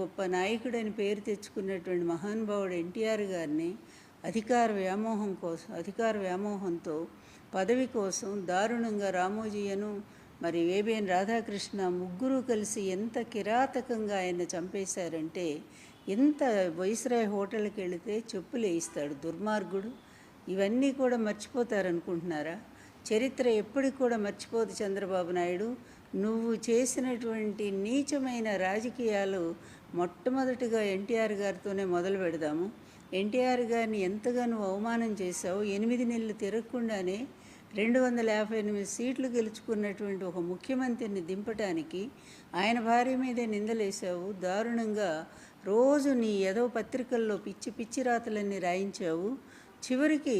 గొప్ప నాయకుడని పేరు తెచ్చుకున్నటువంటి మహానుభావుడు ఎన్టీఆర్ గారిని అధికార వ్యామోహంతో పదవి కోసం దారుణంగా రామోజీయను మరి వేబిఎన్ రాధాకృష్ణ ముగ్గురు కలిసి ఎంత కిరాతకంగా ఆయన చంపేశారంటే, ఎంత వైస్రాయ్ హోటల్కి వెళితే చెప్పులు వేయిస్తాడు దుర్మార్గుడు. ఇవన్నీ కూడా మర్చిపోతారనుకుంటున్నారా? చరిత్ర ఎప్పటికి కూడా మర్చిపోదు చంద్రబాబు నాయుడు. నువ్వు చేసినటువంటి నీచమైన రాజకీయాలు మొట్టమొదటిగా ఎన్టీఆర్ గారితోనే మొదలు పెడదాము. ఎన్టీఆర్ గారిని ఎంతగానో అవమానం చేశావు. 8 నెలలు తిరగకుండానే 258 సీట్లు గెలుచుకున్నటువంటి ఒక ముఖ్యమంత్రిని దింపటానికి ఆయన భార్య మీదే నిందలేశావు. దారుణంగా రోజు నీ ఏదో పత్రికల్లో పిచ్చి పిచ్చి రాతలన్నీ రాయించావు. చివరికి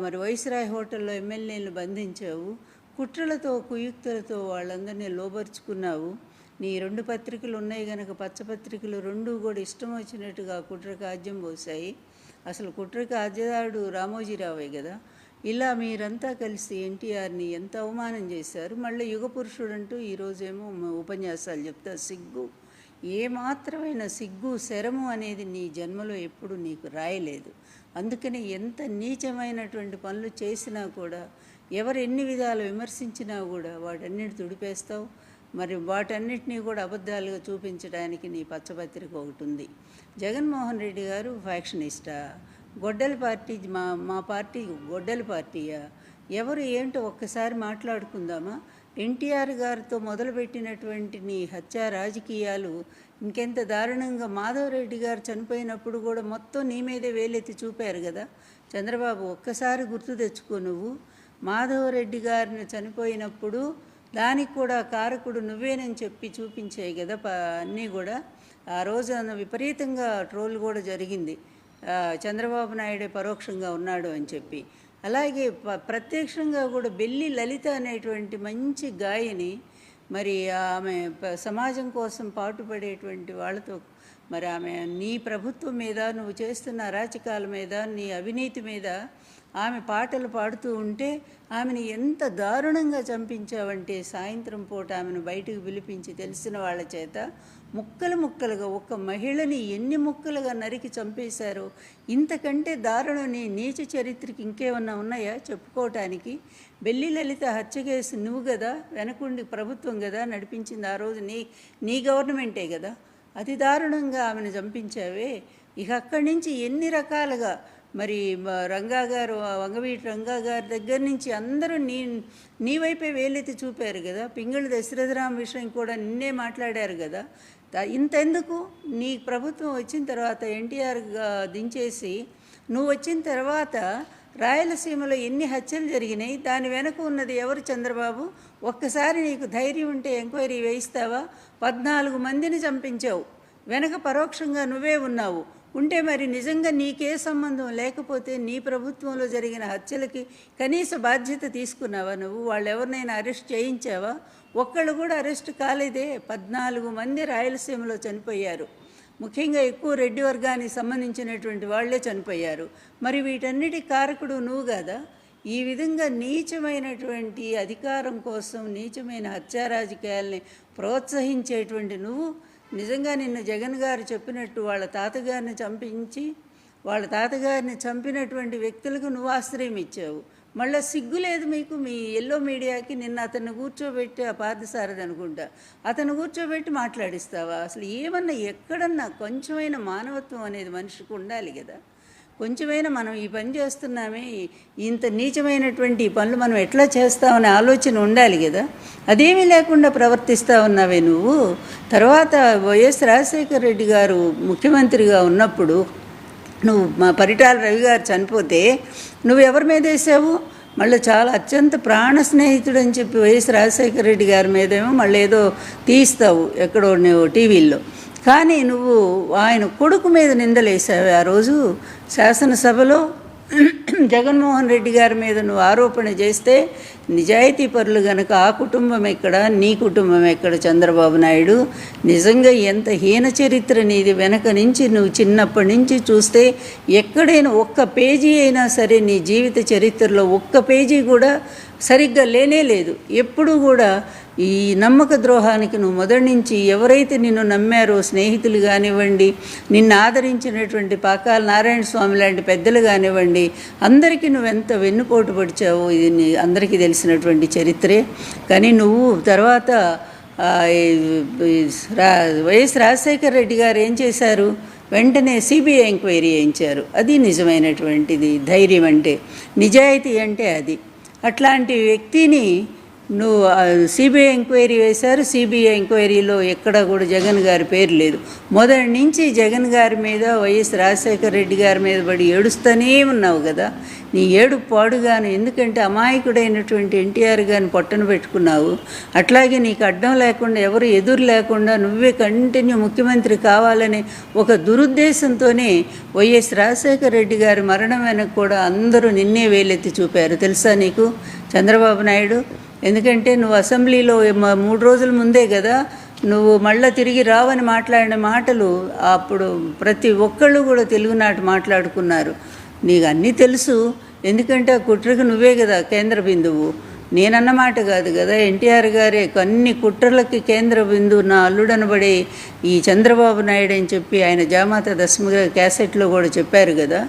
మరి వైస్రాయ్ హోటల్లో ఎమ్మెల్యేలను బంధించావు. కుట్రలతో కుయుక్తులతో వాళ్ళందరినీ లోబరుచుకున్నావు. నీ 2 పత్రికలు ఉన్నాయి కనుక పచ్చపత్రికలు 2 కూడా ఇష్టం వచ్చినట్టుగా కుట్రకు ఆజ్యం పోసాయి. అసలు కుట్రకు ఆజ్యదారుడు రామోజీరావే కదా. ఇలా మీరంతా కలిసి ఎన్టీఆర్ని ఎంత అవమానం చేశారు. మళ్ళీ యుగ పురుషుడు అంటూ ఈరోజేమో ఉపన్యాసాలు చెప్తారు. సిగ్గు, ఏమాత్రమైన సిగ్గు శరము అనేది నీ జన్మలో ఎప్పుడు నీకు రాయలేదు. అందుకని ఎంత నీచమైనటువంటి పనులు చేసినా కూడా, ఎవరు ఎన్ని విధాలు విమర్శించినా కూడా వాటన్నిటి తుడిపేస్తావు. మరి వాటన్నిటినీ కూడా అబద్ధాలుగా చూపించడానికి నీ పచ్చపత్రిక ఒకటి ఉంది. జగన్మోహన్ రెడ్డి గారు ఫ్యాక్షనిస్టా? గొడ్డల పార్టీ మా పార్టీ గొడ్డల పార్టీయా? ఎవరు ఏంటో ఒక్కసారి మాట్లాడుకుందామా? ఎన్టీఆర్ గారితో మొదలుపెట్టినటువంటి నీ హత్యా రాజకీయాలు ఇంకెంత దారుణంగా మాధవరెడ్డి గారు చనిపోయినప్పుడు కూడా మొత్తం నీ మీదే వేలెత్తి చూపారు కదా. చంద్రబాబు, ఒక్కసారి గుర్తు తెచ్చుకో. నువ్వు మాధవరెడ్డి గారిని చనిపోయినప్పుడు దానికి కూడా కారకుడు నువ్వేనని చెప్పి చూపించాయి కదా అన్నీ కూడా. ఆ రోజు విపరీతంగా ట్రోల్ కూడా జరిగింది, చంద్రబాబు నాయుడే పరోక్షంగా ఉన్నాడు అని చెప్పి. అలాగే ప్రత్యక్షంగా కూడా బెల్లి లలిత అనేటువంటి మంచి గాయని, మరి ఆమె సమాజం కోసం పాటుపడేటువంటి వాళ్ళతో మరి ఆమె నీ ప్రభుత్వం మీద, నువ్వు చేస్తున్న అరాచకాల మీద, నీ అవినీతి మీద ఆమె పాటలు పాడుతూ ఉంటే ఆమెను ఎంత దారుణంగా చంపించావంటే, సాయంత్రం పూట ఆమెను బయటకు పిలిపించి తెలిసిన వాళ్ళ చేత ముక్కలుగా ఒక మహిళని ఎన్ని ముక్కలుగా నరికి చంపేశారో. ఇంతకంటే దారుణం నీ నీచ చరిత్రకి ఇంకేమన్నా ఉన్నాయా చెప్పుకోవటానికి? బెల్లి లలిత హత్య కేసు నువ్వు కదా వెనకుండి ప్రభుత్వం కదా నడిపించింది. ఆ రోజు నీ గవర్నమెంటే కదా. అతి దారుణంగా ఆమెను చంపించావే. ఇక అక్కడి నుంచి ఎన్ని రకాలుగా మరి రంగా గారు, వంగవీటి రంగా గారి దగ్గర నుంచి అందరూ నీ వైపే వేలెత్తి చూపారు కదా. పింగళి దశరథరాం విషయం కూడా నిన్నే మాట్లాడారు కదా. ఇంతెందుకు, నీ ప్రభుత్వం వచ్చిన తర్వాత ఎన్టీఆర్ దించేసి నువ్వు వచ్చిన తర్వాత రాయలసీమలో ఎన్ని హత్యలు జరిగినాయి, దాని వెనక ఉన్నది ఎవరు చంద్రబాబు? ఒక్కసారి నీకు ధైర్యం ఉంటే ఎంక్వైరీ వేయిస్తావా? 14 మందిని చంపించావు, వెనక పరోక్షంగా నువ్వే ఉన్నావు. ఉంటే మరి నిజంగా నీకే సంబంధం లేకపోతే నీ ప్రభుత్వంలో జరిగిన హత్యలకి కనీస బాధ్యత తీసుకున్నావా నువ్వు? వాళ్ళు ఎవరినైనా అరెస్ట్ చేయించావా? ఒక్కళ్ళు కూడా అరెస్ట్ కాలేదే. 14 మంది రాయలసీమలో చనిపోయారు. ముఖ్యంగా ఎక్కువ రెడ్డి వర్గానికి సంబంధించినటువంటి వాళ్లే చనిపోయారు. మరి వీటన్నిటి కారకుడు నువ్వు కదా. ఈ విధంగా నీచమైనటువంటి అధికారం కోసం నీచమైన హత్యా రాజకీయాల్ని ప్రోత్సహించేటువంటి నువ్వు నిజంగా నిన్ను జగన్ గారు చెప్పినట్టు వాళ్ళ తాతగారిని చంపినటువంటి వ్యక్తులకు నువ్వు ఆశ్రయం ఇచ్చావు. మళ్ళీ సిగ్గు లేదు మీకు, మీ ఎల్లో మీడియాకి. నిన్న అతన్ని కూర్చోబెట్టి, ఆ పార్థసారథి అనుకుంటా, అతను కూర్చోబెట్టి మాట్లాడిస్తావా? అసలు ఏమన్నా ఎక్కడన్నా కొంచెమైనా మానవత్వం అనేది మనిషికి ఉండాలి కదా. కొంచెమైనా మనం ఈ పని చేస్తున్నామే, ఇంత నీచమైనటువంటి ఈ పనులు మనం ఎట్లా చేస్తామనే ఆలోచన ఉండాలి కదా. అదేమీ లేకుండా ప్రవర్తిస్తూ ఉన్నావే నువ్వు. తర్వాత వైఎస్ రాజశేఖర రెడ్డి గారు ముఖ్యమంత్రిగా ఉన్నప్పుడు నువ్వు మా పరిటాల రవి గారు చనిపోతే నువ్వు ఎవరి మీద వేసావు? మళ్ళీ చాలా అత్యంత ప్రాణ స్నేహితుడు అని చెప్పి వైఎస్ రాజశేఖర రెడ్డి గారి మీదేమో మళ్ళీ ఏదో తీస్తావు ఎక్కడో నువ్వు టీవీల్లో. కానీ నువ్వు ఆయన కొడుకు మీద నిందలేసావు. ఆ రోజు శాసనసభలో జగన్మోహన్ రెడ్డి గారి మీద నువ్వు ఆరోపణ చేస్తే, నిజాయితీ పరులు గనక ఆ కుటుంబం ఎక్కడ, నీ కుటుంబం ఎక్కడ చంద్రబాబు నాయుడు? నిజంగా ఎంత హీన చరిత్ర నీది. వెనక నుంచి నువ్వు చిన్నప్పటి నుంచి చూస్తే ఎక్కడైనా ఒక్క పేజీ అయినా సరే నీ జీవిత చరిత్రలో ఒక్క పేజీ కూడా సరిగ్గా లేనే లేదు. ఎప్పుడూ కూడా ఈ నమ్మక ద్రోహానికి నువ్వు మొదటి నుంచి ఎవరైతే నిన్ను నమ్మారో, స్నేహితులు కానివ్వండి, నిన్ను ఆదరించినటువంటి పాకాల నారాయణ స్వామి లాంటి పెద్దలు కానివ్వండి, అందరికీ నువ్వెంత వెన్నుపోటు పడిచావో ఇది అందరికీ తెలిసినటువంటి చరిత్రే. కానీ నువ్వు తర్వాత వైఎస్ రాజశేఖర రెడ్డి గారు ఏం చేశారు, వెంటనే సిబిఐ ఎంక్వైరీ చేయించారు. అది నిజమైనటువంటిది ధైర్యం అంటే, నిజాయితీ అంటే అది. అట్లాంటి వ్యక్తిని నువ్వు సిబిఐ ఎంక్వైరీ వేశారు. సిబిఐ ఎంక్వైరీలో ఎక్కడ కూడా జగన్ గారి పేరు లేదు. మొదటి నుంచి జగన్ గారి మీద, వైఎస్ రాజశేఖర రెడ్డి గారి మీద పడి ఏడుస్తూనే ఉన్నావు కదా. నీ ఏడు పాడుగాను, ఎందుకంటే అమాయకుడైనటువంటి ఎన్టీఆర్ గారిని పొట్టన పెట్టుకున్నావు. అట్లాగే నీకు అడ్డం లేకుండా, ఎవరు ఎదురు లేకుండా నువ్వే కంటిన్యూ ముఖ్యమంత్రి కావాలనే ఒక దురుద్దేశంతోనే వైఎస్ రాజశేఖర రెడ్డి గారి మరణం వెనక కూడా అందరూ నిన్నే వేలెత్తి చూపారు. తెలుసా నీకు చంద్రబాబు నాయుడు? ఎందుకంటే నువ్వు అసెంబ్లీలో 3 రోజుల ముందే కదా నువ్వు మళ్ళీ తిరిగి రావని మాట్లాడిన మాటలు అప్పుడు ప్రతి ఒక్కళ్ళు కూడా తెలుగునాట మాట్లాడుకున్నారు. నీకు అన్నీ తెలుసు. ఎందుకంటే ఆ కుట్రకు నువ్వే కదా కేంద్ర బిందువు. నేనన్నమాట కాదు కదా, ఎన్టీఆర్ గారే అన్ని కుట్రలకి కేంద్ర బిందువు నా అల్లుడనబడే ఈ చంద్రబాబు నాయుడు అని చెప్పి ఆయన జామాత దశమ క్యాసెట్లో కూడా చెప్పారు కదా.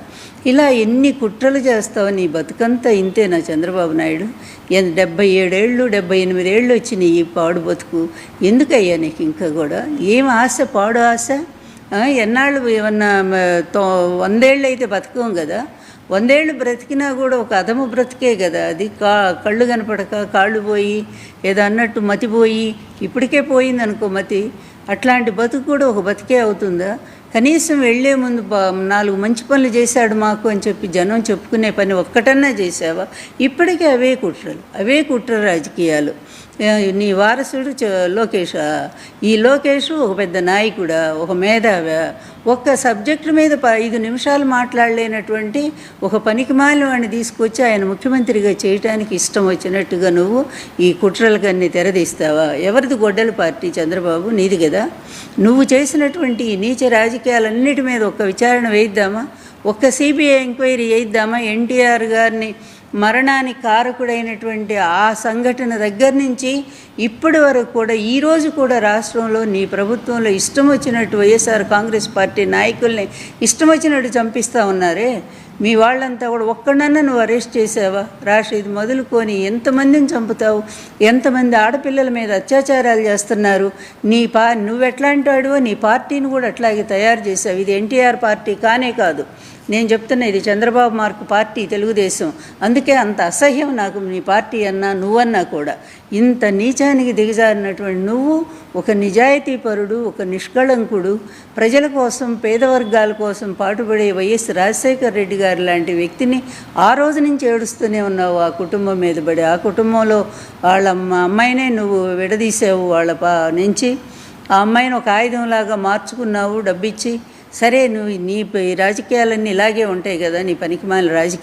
ఇలా ఎన్ని కుట్రలు చేస్తావు, నీ బతుకంతా ఇంతేనా చంద్రబాబు నాయుడు? 77 ఏళ్ళు 78 ఏళ్ళు వచ్చినాయి ఈ పాడు బతుకు. ఎందుకయ్యా నీకు ఇంకా కూడా ఏం ఆశ, పాడు ఆశ? ఎన్నాళ్ళు ఏమన్నా 100 ఏళ్ళు అయితే బతకం కదా. 100 ఏళ్ళు బ్రతికినా కూడా ఒక అధము బ్రతికే కదా అది. కళ్ళు కనపడక, కాళ్ళు పోయి, ఏదో అన్నట్టు మతిపోయి, ఇప్పటికే పోయింది అనుకో మతి. అట్లాంటి బతుకు కూడా ఒక బతికే అవుతుందా? కనీసం వెళ్లే ముందు 4 మంచి పనులు చేశాడు మాకు అని చెప్పి జనం చెప్పుకునే పని ఒక్కటన్నా చేసావా? ఇప్పటికే అవే కుట్ర రాజకీయాలు. నీ వారసుడు లోకేష్. ఈ లోకేష్ ఒక పెద్ద నాయకుడా, ఒక మేధావా? ఒక్క సబ్జెక్టు మీద 5 నిమిషాలు మాట్లాడలేనటువంటి ఒక పనికిమాలిన వాడిని తీసుకొచ్చి ఆయన ముఖ్యమంత్రిగా చేయటానికి ఇష్టం వచ్చినట్టుగా నువ్వు ఈ కుట్రలకన్నీ తెరదీస్తావా? ఎవరిది గొడ్డల పార్టీ చంద్రబాబు? నీది కదా. నువ్వు చేసినటువంటి నీచ రాజకీయాలన్నిటి మీద ఒక్క విచారణ వేయిద్దామా? ఒక్క సిబిఐ ఎంక్వైరీ చేయిద్దామా? ఎన్టీఆర్ గారిని మరణానికి కారకుడైనటువంటి ఆ సంఘటన దగ్గర నుంచి ఇప్పటి వరకు కూడా, ఈరోజు కూడా రాష్ట్రంలో నీ ప్రభుత్వంలో ఇష్టం వచ్చినట్టు వైఎస్ఆర్ కాంగ్రెస్ పార్టీ నాయకుల్ని ఇష్టం వచ్చినట్టు చంపిస్తూ ఉన్నారే. మీ వాళ్ళంతా కూడా ఒక్కడన్నా నువ్వు అరెస్ట్ చేసావా? ఇది మొదలుకొని ఎంతమందిని చంపుతావు? ఎంతమంది ఆడపిల్లల మీద అత్యాచారాలు చేస్తున్నారు? నువ్వెట్లాంటి వాడివో నీ పార్టీని కూడా అట్లాగే తయారు చేసావు. ఇది ఎన్టీఆర్ పార్టీ కానే కాదు. నేను చెప్తున్నా, ఇది చంద్రబాబు మార్కు పార్టీ, తెలుగుదేశం. అందుకే అంత అసహ్యం నాకు నీ పార్టీ అన్నా, నువ్వన్నా కూడా. ఇంత నీచానికి దిగజారినటువంటి నువ్వు ఒక నిజాయితీపరుడు, ఒక నిష్కళంకుడు, ప్రజల కోసం, పేద వర్గాల కోసం పాటుపడే వైఎస్ రాజశేఖర రెడ్డి గారు లాంటి వ్యక్తిని ఆ రోజు నుంచి ఏడుస్తూనే ఉన్నావు ఆ కుటుంబం మీద పడి. ఆ కుటుంబంలో వాళ్ళ అమ్మాయినే నువ్వు విడదీసావు వాళ్ళ నుంచి. ఆ అమ్మాయిని ఒక ఆయుధంలాగా మార్చుకున్నావు డబ్బిచ్చి. సరే, నువ్వు నీ రాజకీయాలన్నీ ఇలాగే ఉంటాయి కదా, నీ పనికిమాలిన రాజకీయాలు.